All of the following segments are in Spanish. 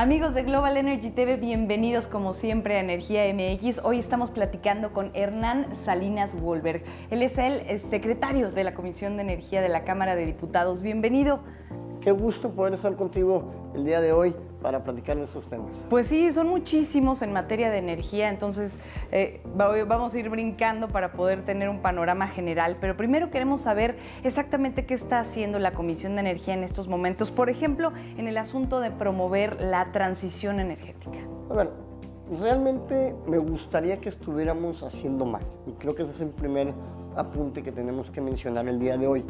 Amigos de Global Energy TV, bienvenidos como siempre a Energía MX. Hoy estamos platicando con Hernán Salinas Wolberg. Él es el secretario de la Comisión de Energía de la Cámara de Diputados. Bienvenido. Qué gusto poder estar contigo el día de hoy para platicar de esos temas. Pues sí, son muchísimos en materia de energía, entonces vamos a ir brincando para poder tener un panorama general, pero primero queremos saber exactamente qué está haciendo la Comisión de Energía en estos momentos, por ejemplo, en el asunto de promover la transición energética. A ver, realmente me gustaría que estuviéramos haciendo más, y creo que ese es el primer apunte que tenemos que mencionar el día de hoy.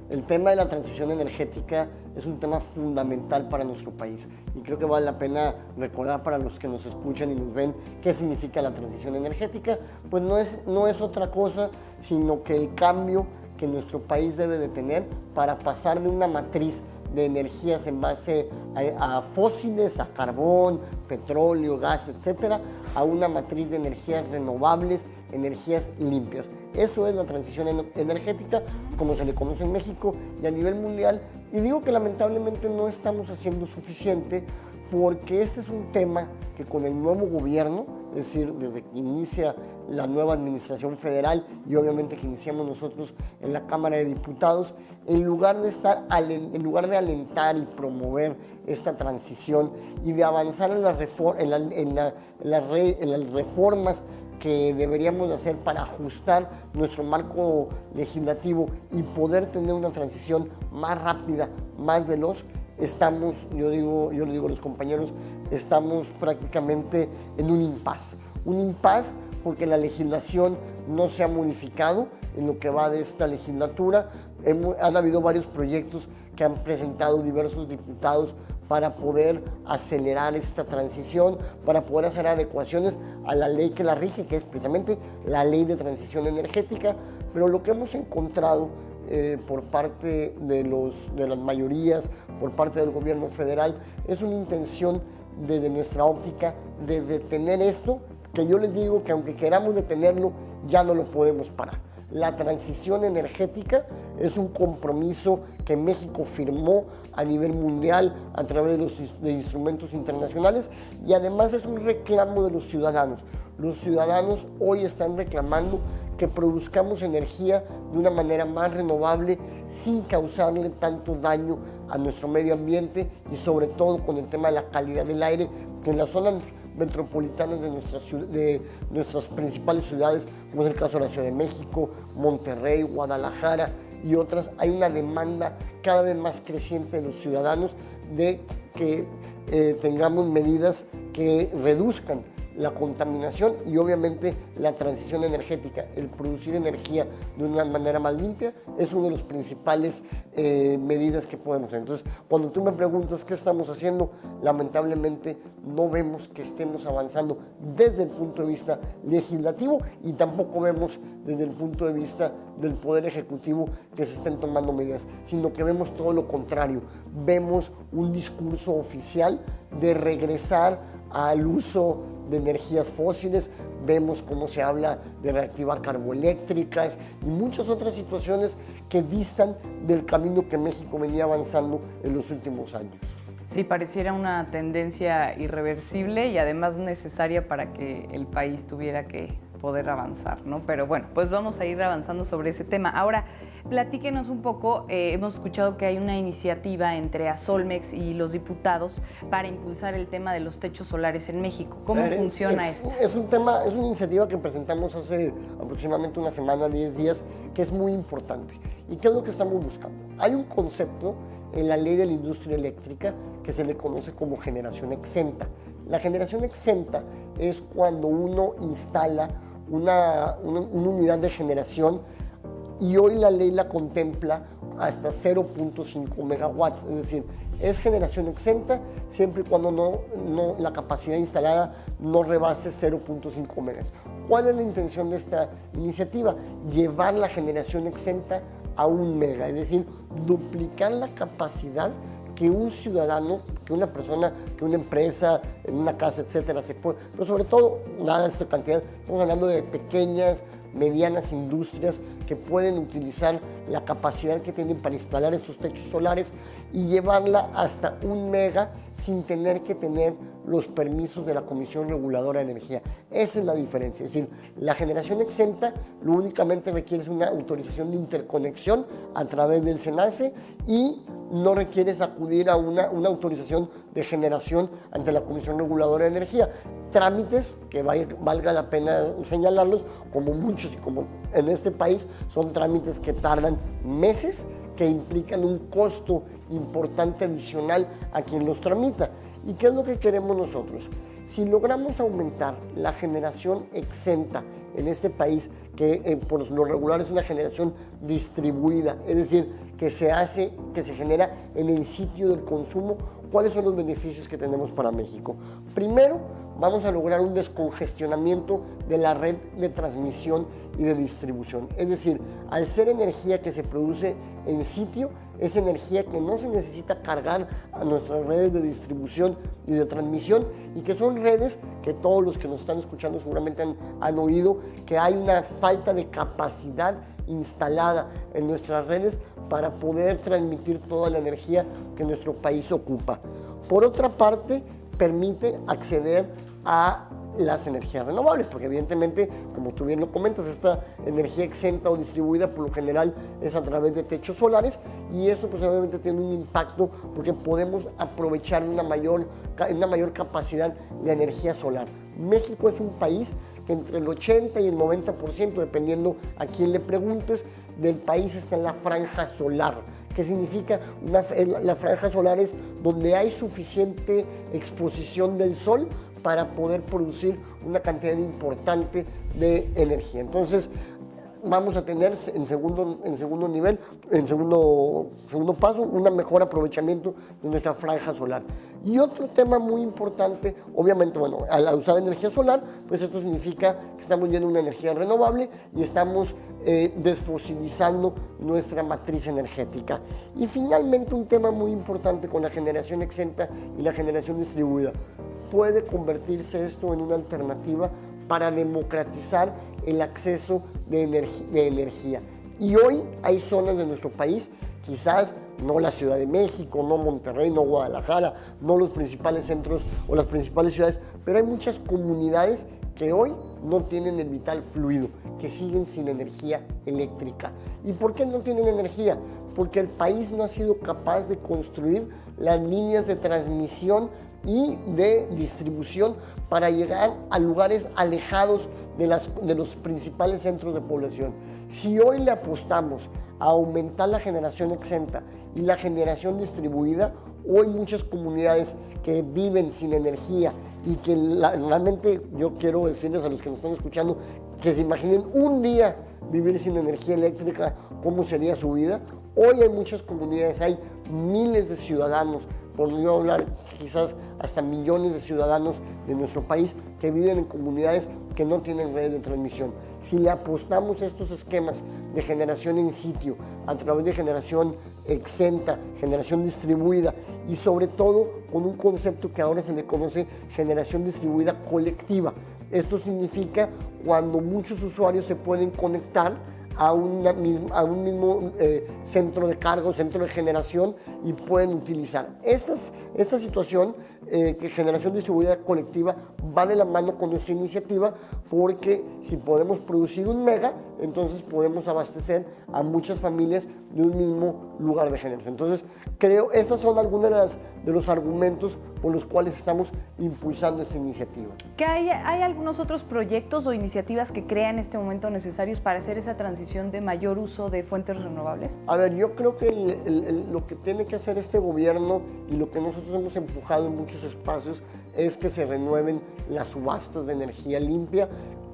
El tema de la transición energética es un tema fundamental para nuestro país y creo que vale la pena recordar para los que nos escuchan y nos ven qué significa la transición energética. Pues no es otra cosa sino que el cambio que nuestro país debe de tener para pasar de una matriz de energías en base a fósiles, a carbón, petróleo, gas, etcétera, a una matriz de energías renovables, energías limpias. Eso es la transición energética, como se le conoce en México y a nivel mundial. Y digo que lamentablemente no estamos haciendo suficiente porque este es un tema que con el nuevo gobierno, es decir, desde que inicia la nueva administración federal y obviamente que iniciamos nosotros en la Cámara de Diputados, en lugar de alentar y promover esta transición y de avanzar en las reformas que deberíamos hacer para ajustar nuestro marco legislativo y poder tener una transición más rápida, más veloz, yo le digo a los compañeros, estamos prácticamente en un impasse. Un impasse porque la legislación no se ha modificado en lo que va de esta legislatura. Han habido varios proyectos que han presentado diversos diputados para poder acelerar esta transición, para poder hacer adecuaciones a la ley que la rige, que es precisamente la Ley de Transición Energética. Pero lo que hemos encontrado por parte de las mayorías, por parte del gobierno federal, es una intención desde nuestra óptica de detener esto, que yo les digo que aunque queramos detenerlo, ya no lo podemos parar. La transición energética es un compromiso que México firmó a nivel mundial a través de instrumentos internacionales y además es un reclamo de los ciudadanos. Los ciudadanos hoy están reclamando que produzcamos energía de una manera más renovable sin causarle tanto daño a nuestro medio ambiente y sobre todo con el tema de la calidad del aire, que en las zonas metropolitanas de nuestras principales ciudades, como es el caso de la Ciudad de México, Monterrey, Guadalajara y otras, hay una demanda cada vez más creciente de los ciudadanos de que tengamos medidas que reduzcan la contaminación y obviamente la transición energética, el producir energía de una manera más limpia, es una de las principales medidas que podemos hacer. Entonces, cuando tú me preguntas qué estamos haciendo, lamentablemente no vemos que estemos avanzando desde el punto de vista legislativo y tampoco vemos desde el punto de vista del Poder Ejecutivo que se estén tomando medidas, sino que vemos todo lo contrario. Vemos un discurso oficial de regresar al uso de energías fósiles, vemos cómo se habla de reactivar carboeléctricas y muchas otras situaciones que distan del camino que México venía avanzando en los últimos años. Sí, pareciera una tendencia irreversible y además necesaria para que el país tuviera que poder avanzar, ¿no? Pero bueno, pues vamos a ir avanzando sobre ese tema. Ahora, platíquenos un poco, hemos escuchado que hay una iniciativa entre Azolmex y los diputados para impulsar el tema de los techos solares en México. ¿Cómo funciona esto? Es una iniciativa que presentamos hace aproximadamente una semana, 10 días, que es muy importante. ¿Y qué es lo que estamos buscando? Hay un concepto en la ley de la industria eléctrica que se le conoce como generación exenta. La generación exenta es cuando uno instala una unidad de generación y hoy la ley la contempla hasta 0.5 megawatts, es decir, es generación exenta siempre y cuando la capacidad instalada no rebase 0.5 megas. ¿Cuál es la intención de esta iniciativa? Llevar la generación exenta a 1 mega, es decir, duplicar la capacidad que un ciudadano, que una persona, que una empresa, en una casa, etcétera, se puede, pero sobre todo, nada de esta cantidad, estamos hablando de pequeñas medianas industrias que pueden utilizar la capacidad que tienen para instalar esos techos solares y llevarla hasta 1 mega sin tener que tener los permisos de la Comisión Reguladora de Energía. Esa es la diferencia. Es decir, la generación exenta lo únicamente requiere una autorización de interconexión a través del SENACE y no requieres acudir a una autorización de generación ante la Comisión Reguladora de Energía. Trámites que valga la pena señalarlos, como muchos y como en este país, son trámites que tardan meses, que implican un costo importante adicional a quien los tramita. ¿Y qué es lo que queremos nosotros? Si logramos aumentar la generación exenta en este país, que por lo regular es una generación distribuida, es decir, que se genera en el sitio del consumo, ¿cuáles son los beneficios que tenemos para México? Primero, vamos a lograr un descongestionamiento de la red de transmisión y de distribución. Es decir, al ser energía que se produce en sitio, es energía que no se necesita cargar a nuestras redes de distribución y de transmisión, y que son redes que todos los que nos están escuchando seguramente han oído, que hay una falta de capacidad instalada en nuestras redes para poder transmitir toda la energía que nuestro país ocupa. Por otra parte, permite acceder a las energías renovables, porque evidentemente, como tú bien lo comentas, esta energía exenta o distribuida por lo general es a través de techos solares, y esto pues obviamente tiene un impacto porque podemos aprovechar en una mayor capacidad la energía solar. México es un país que entre el 80 y el 90%, dependiendo a quién le preguntes, del país está en la franja solar. ¿Qué significa? La franja solar es donde hay suficiente exposición del sol para poder producir una cantidad importante de energía. Entonces, vamos a tener en segundo paso, un mejor aprovechamiento de nuestra franja solar. Y otro tema muy importante, obviamente, bueno, al usar energía solar, pues esto significa que estamos yendo a una energía renovable y estamos desfosilizando nuestra matriz energética. Y finalmente, un tema muy importante con la generación exenta y la generación distribuida. Puede convertirse esto en una alternativa para democratizar el acceso de energía. Y hoy hay zonas de nuestro país, quizás no la Ciudad de México, no Monterrey, no Guadalajara, no los principales centros o las principales ciudades, pero hay muchas comunidades que hoy no tienen el vital fluido, que siguen sin energía eléctrica. ¿Y por qué no tienen energía? Porque el país no ha sido capaz de construir las líneas de transmisión y de distribución para llegar a lugares alejados de los principales centros de población. Si hoy le apostamos a aumentar la generación exenta y la generación distribuida, hoy muchas comunidades que viven sin energía y que realmente yo quiero decirles a los que nos están escuchando que se imaginen un día vivir sin energía eléctrica, cómo sería su vida. Hoy hay muchas comunidades, hay miles de ciudadanos, por no hablar quizás hasta millones de ciudadanos de nuestro país que viven en comunidades que no tienen redes de transmisión. Si le apostamos a estos esquemas de generación en sitio, a través de generación exenta, generación distribuida y sobre todo con un concepto que ahora se le conoce generación distribuida colectiva. Esto significa cuando muchos usuarios se pueden conectar a un mismo centro de carga o centro de generación y pueden utilizar. Esta situación que generación distribuida colectiva va de la mano con nuestra iniciativa, porque si podemos producir 1 mega, entonces podemos abastecer a muchas familias de un mismo lugar de generación. Entonces, creo estas son algunas de los argumentos por los cuales estamos impulsando esta iniciativa. ¿Que hay algunos otros proyectos o iniciativas que crean en este momento necesarios para hacer esa transición de mayor uso de fuentes renovables? A ver, yo creo que lo que tiene que hacer este gobierno y lo que nosotros hemos empujado en muchos espacios es que se renueven las subastas de energía limpia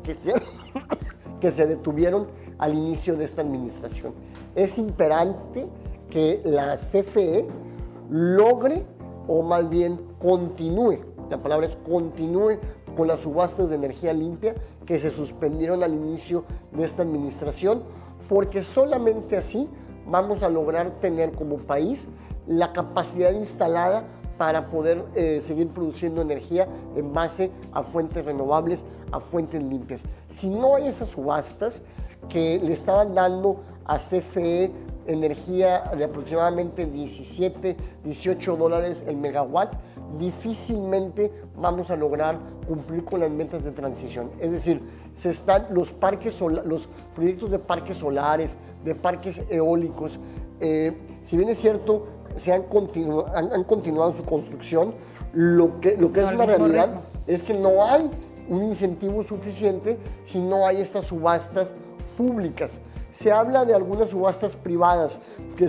que se detuvieron al inicio de esta administración. Es imperante que la CFE logre, o más bien continúe, la palabra es continúe, con las subastas de energía limpia que se suspendieron al inicio de esta administración, porque solamente así vamos a lograr tener como país la capacidad instalada para poder seguir produciendo energía en base a fuentes renovables, a fuentes limpias. Si no hay esas subastas que le estaban dando a CFE energía de aproximadamente 17, 18 dólares el megawatt, difícilmente vamos a lograr cumplir con las metas de transición. Es decir, los proyectos de parques solares, de parques eólicos, si bien es cierto, han continuado su construcción, lo que es una realidad es que no hay un incentivo suficiente si no hay estas subastas públicas. Se habla de algunas subastas privadas que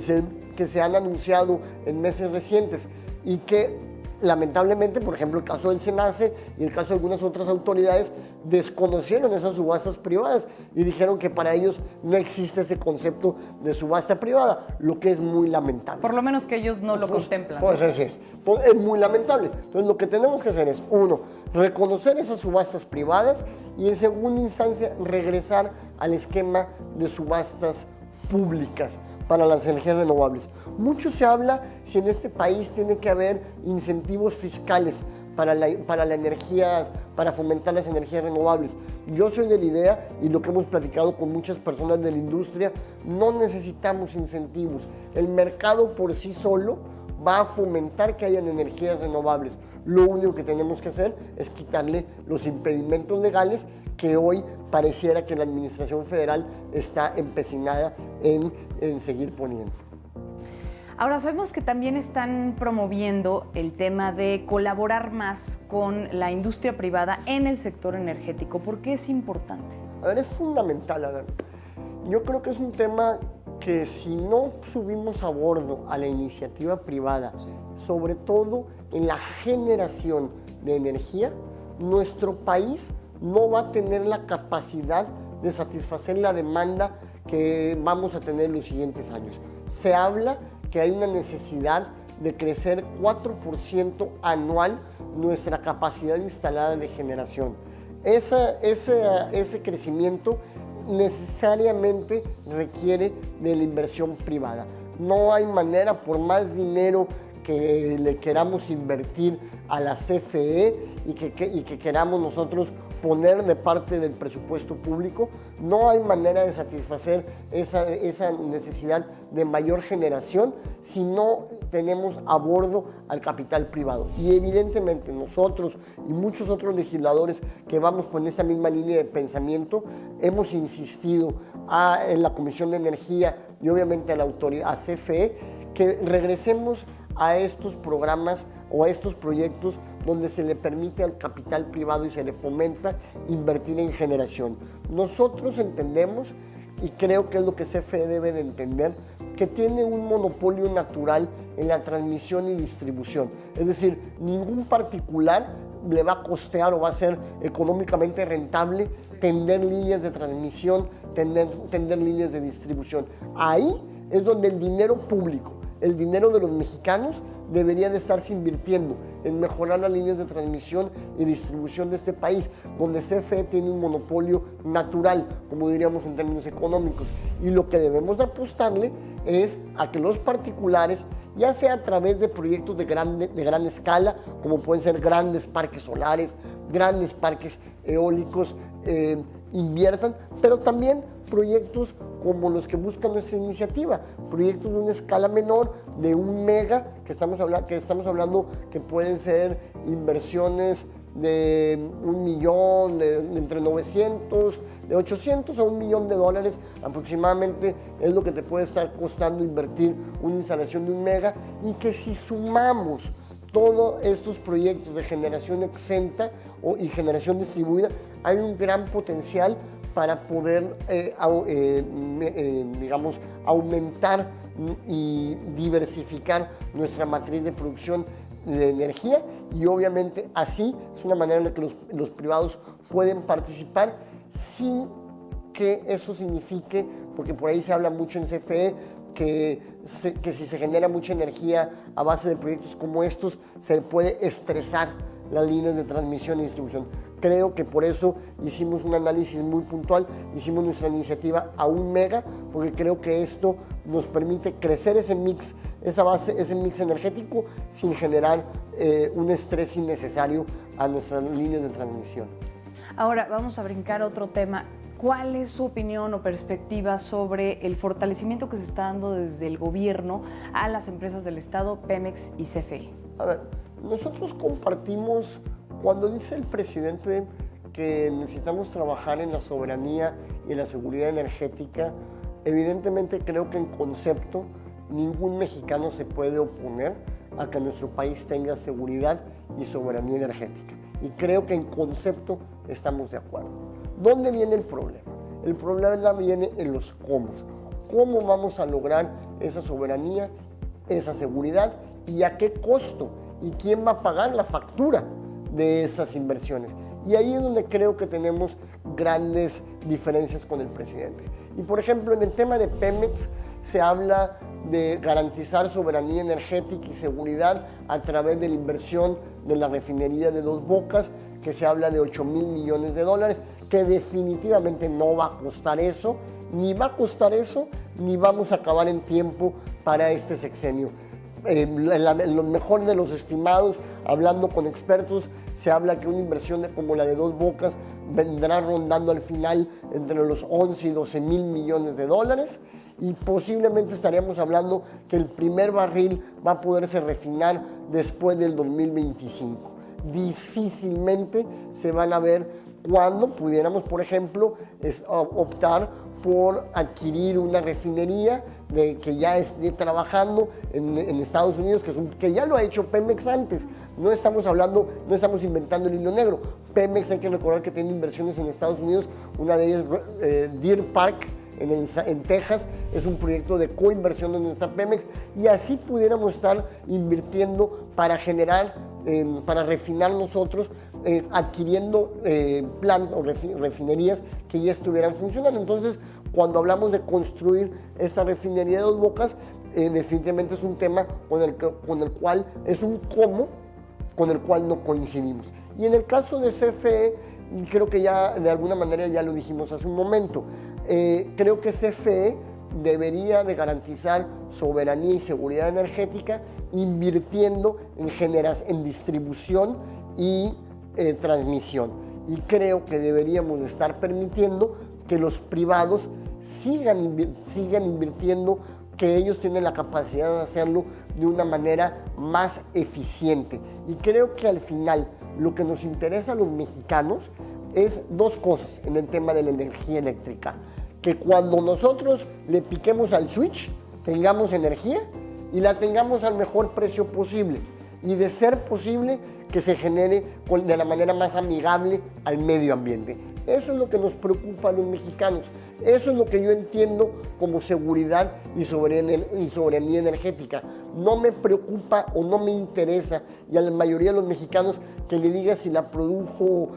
se han anunciado en meses recientes y que lamentablemente, por ejemplo, el caso del SENACE y el caso de algunas otras autoridades desconocieron esas subastas privadas y dijeron que para ellos no existe ese concepto de subasta privada, lo que es muy lamentable. Por lo menos que ellos no lo contemplan. Pues así es. Es muy lamentable. Entonces lo que tenemos que hacer es, uno, reconocer esas subastas privadas y en segunda instancia regresar al esquema de subastas públicas para las energías renovables. Mucho se habla si en este país tiene que haber incentivos fiscales para la energía, para fomentar las energías renovables. Yo soy de la idea, y lo que hemos platicado con muchas personas de la industria, no necesitamos incentivos. El mercado por sí solo va a fomentar que hayan energías renovables. Lo único que tenemos que hacer es quitarle los impedimentos legales que hoy pareciera que la administración federal está empecinada en seguir poniendo. Ahora, sabemos que también están promoviendo el tema de colaborar más con la industria privada en el sector energético. ¿Por qué es importante? A ver, es fundamental. A ver, yo creo que es un tema que si no subimos a bordo a la iniciativa privada, sobre todo en la generación de energía, nuestro país no va a tener la capacidad de satisfacer la demanda que vamos a tener en los siguientes años. Se habla que hay una necesidad de crecer 4% anual nuestra capacidad instalada de generación. Ese crecimiento necesariamente requiere de la inversión privada. No hay manera, por más dinero que le queramos invertir a la CFE y que queramos nosotros poner de parte del presupuesto público, no hay manera de satisfacer esa necesidad de mayor generación si no tenemos a bordo al capital privado. Y evidentemente nosotros y muchos otros legisladores que vamos con esta misma línea de pensamiento hemos insistido en la Comisión de Energía y obviamente a la autoridad, a CFE, que regresemos a estos programas o a estos proyectos donde se le permite al capital privado y se le fomenta invertir en generación. Nosotros entendemos, y creo que es lo que CFE debe de entender, que tiene un monopolio natural en la transmisión y distribución. Es decir, ningún particular le va a costear o va a ser económicamente rentable tender líneas de transmisión, tender líneas de distribución. Ahí es donde el dinero público, el dinero de los mexicanos, debería de estarse invirtiendo en mejorar las líneas de transmisión y distribución de este país, donde CFE tiene un monopolio natural, como diríamos en términos económicos. Y lo que debemos de apostarle es a que los particulares, ya sea a través de proyectos de gran escala, como pueden ser grandes parques solares, grandes parques eólicos, inviertan, pero también proyectos como los que busca nuestra iniciativa, proyectos de una escala menor, de 1 mega, que estamos hablando que pueden ser inversiones de 1 millón, entre 900, de 800 a 1 millón de dólares aproximadamente es lo que te puede estar costando invertir una instalación de 1 mega, y que si sumamos todos estos proyectos de generación exenta y generación distribuida, hay un gran potencial para poder, digamos, aumentar y diversificar nuestra matriz de producción de energía, y obviamente así es una manera en la que los privados pueden participar sin que eso signifique, porque por ahí se habla mucho en CFE, que si se genera mucha energía a base de proyectos como estos, se puede estresar las líneas de transmisión y distribución. Creo que por eso hicimos un análisis muy puntual, hicimos nuestra iniciativa a 1 mega, porque creo que esto nos permite crecer ese mix esa base, ese mix energético sin generar un estrés innecesario a nuestras líneas de transmisión. Ahora vamos a brincar a otro tema. ¿Cuál es su opinión o perspectiva sobre el fortalecimiento que se está dando desde el gobierno a las empresas del Estado, Pemex y CFE? A ver, nosotros compartimos, cuando dice el presidente que necesitamos trabajar en la soberanía y en la seguridad energética, evidentemente creo que en concepto ningún mexicano se puede oponer a que nuestro país tenga seguridad y soberanía energética. Y creo que en concepto estamos de acuerdo. ¿Dónde viene el problema? El problema viene en los cómo. ¿Cómo vamos a lograr esa soberanía, esa seguridad y a qué costo? ¿Y quién va a pagar la factura de esas inversiones? Y ahí es donde creo que tenemos grandes diferencias con el presidente. Y por ejemplo, en el tema de Pemex se habla de garantizar soberanía energética y seguridad a través de la inversión de la refinería de Dos Bocas, que se habla de 8,000 millones de dólares, que definitivamente no va a costar eso, ni va a costar eso, ni vamos a acabar en tiempo para este sexenio. Lo mejor de los estimados, hablando con expertos, se habla que una inversión como la de Dos Bocas vendrá rondando al final entre los 11 y 12 mil millones de dólares y posiblemente estaríamos hablando que el primer barril va a poderse refinar después del 2025. Difícilmente se van a ver cuando pudiéramos, por ejemplo, optar por adquirir una refinería que ya esté trabajando en Estados Unidos, que ya lo ha hecho Pemex antes. No estamos inventando el hilo negro. Pemex, hay que recordar que tiene inversiones en Estados Unidos, una de ellas Deer Park en Texas, es un proyecto de coinversión donde está Pemex, y así pudiéramos estar invirtiendo para generar, para refinar nosotros, adquiriendo plantas o refinerías que ya estuvieran funcionando. Entonces, cuando hablamos de construir esta refinería de Dos Bocas, definitivamente es un tema con el cual es un cómo con el cual no coincidimos. Y en el caso de CFE, creo que ya de alguna manera ya lo dijimos hace un momento, creo que CFE debería de garantizar soberanía y seguridad energética invirtiendo en distribución y transmisión. Y creo que deberíamos de estar permitiendo que los privados sigan invirtiendo, que ellos tienen la capacidad de hacerlo de una manera más eficiente. Y creo que al final lo que nos interesa a los mexicanos es dos cosas en el tema de la energía eléctrica: que cuando nosotros le piquemos al switch tengamos energía y la tengamos al mejor precio posible, y de ser posible que se genere de la manera más amigable al medio ambiente. Eso es lo que nos preocupa a los mexicanos. Eso es lo que yo entiendo como seguridad y soberanía energética. No me preocupa o no me interesa, y a la mayoría de los mexicanos, que le diga si la produjo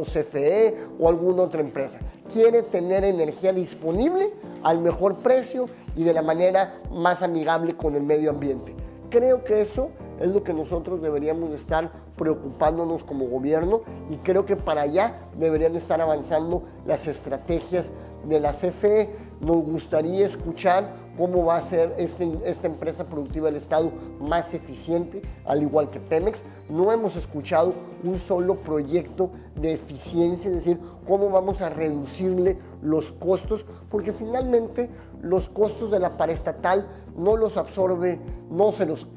CFE o alguna otra empresa. Quiere tener energía disponible al mejor precio y de la manera más amigable con el medio ambiente. Creo que eso es lo que nosotros deberíamos estar preocupándonos como gobierno, y creo que para allá deberían estar avanzando las estrategias de la CFE. Nos gustaría escuchar cómo va a ser esta empresa productiva del Estado más eficiente, al igual que Pemex. No hemos escuchado un solo proyecto de eficiencia, es decir, cómo vamos a reducirle los costos, porque finalmente los costos de la paraestatal no los absorbe,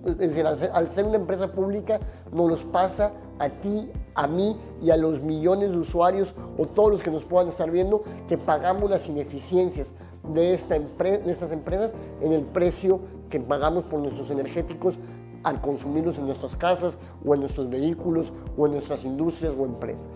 es decir, al ser una empresa pública, nos los pasa a ti, a mí y a los millones de usuarios o todos los que nos puedan estar viendo, que pagamos las ineficiencias de estas empresas en el precio que pagamos por nuestros energéticos al consumirlos en nuestras casas o en nuestros vehículos o en nuestras industrias o empresas.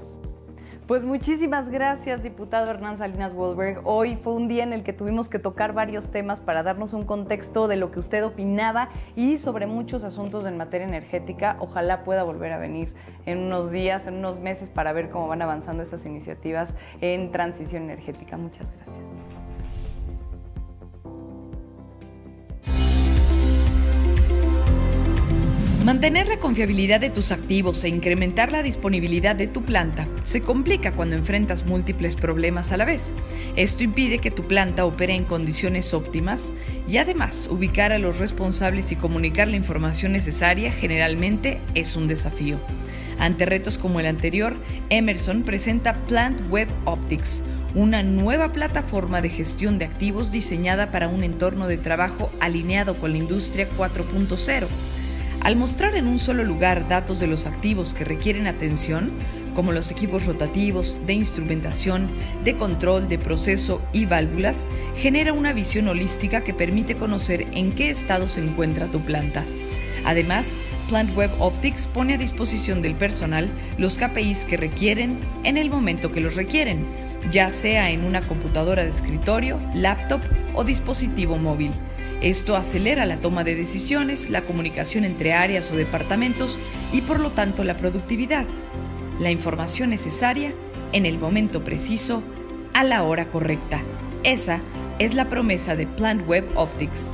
Pues muchísimas gracias, diputado Hernán Salinas Goldberg. Hoy fue un día en el que tuvimos que tocar varios temas para darnos un contexto de lo que usted opinaba y sobre muchos asuntos en materia energética. Ojalá pueda volver a venir en unos días, en unos meses, para ver cómo van avanzando estas iniciativas en transición energética. Muchas gracias. Mantener la confiabilidad de tus activos e incrementar la disponibilidad de tu planta se complica cuando enfrentas múltiples problemas a la vez. Esto impide que tu planta opere en condiciones óptimas y además ubicar a los responsables y comunicar la información necesaria generalmente es un desafío. Ante retos como el anterior, Emerson presenta Plant Web Optics, una nueva plataforma de gestión de activos diseñada para un entorno de trabajo alineado con la industria 4.0. Al mostrar en un solo lugar datos de los activos que requieren atención, como los equipos rotativos, de instrumentación, de control, de proceso y válvulas, genera una visión holística que permite conocer en qué estado se encuentra tu planta. Además, Plant Web Optics pone a disposición del personal los KPIs que requieren en el momento que los requieren, ya sea en una computadora de escritorio, laptop o dispositivo móvil. Esto acelera la toma de decisiones, la comunicación entre áreas o departamentos y por lo tanto la productividad. La información necesaria en el momento preciso, a la hora correcta. Esa es la promesa de Plant Web Optics.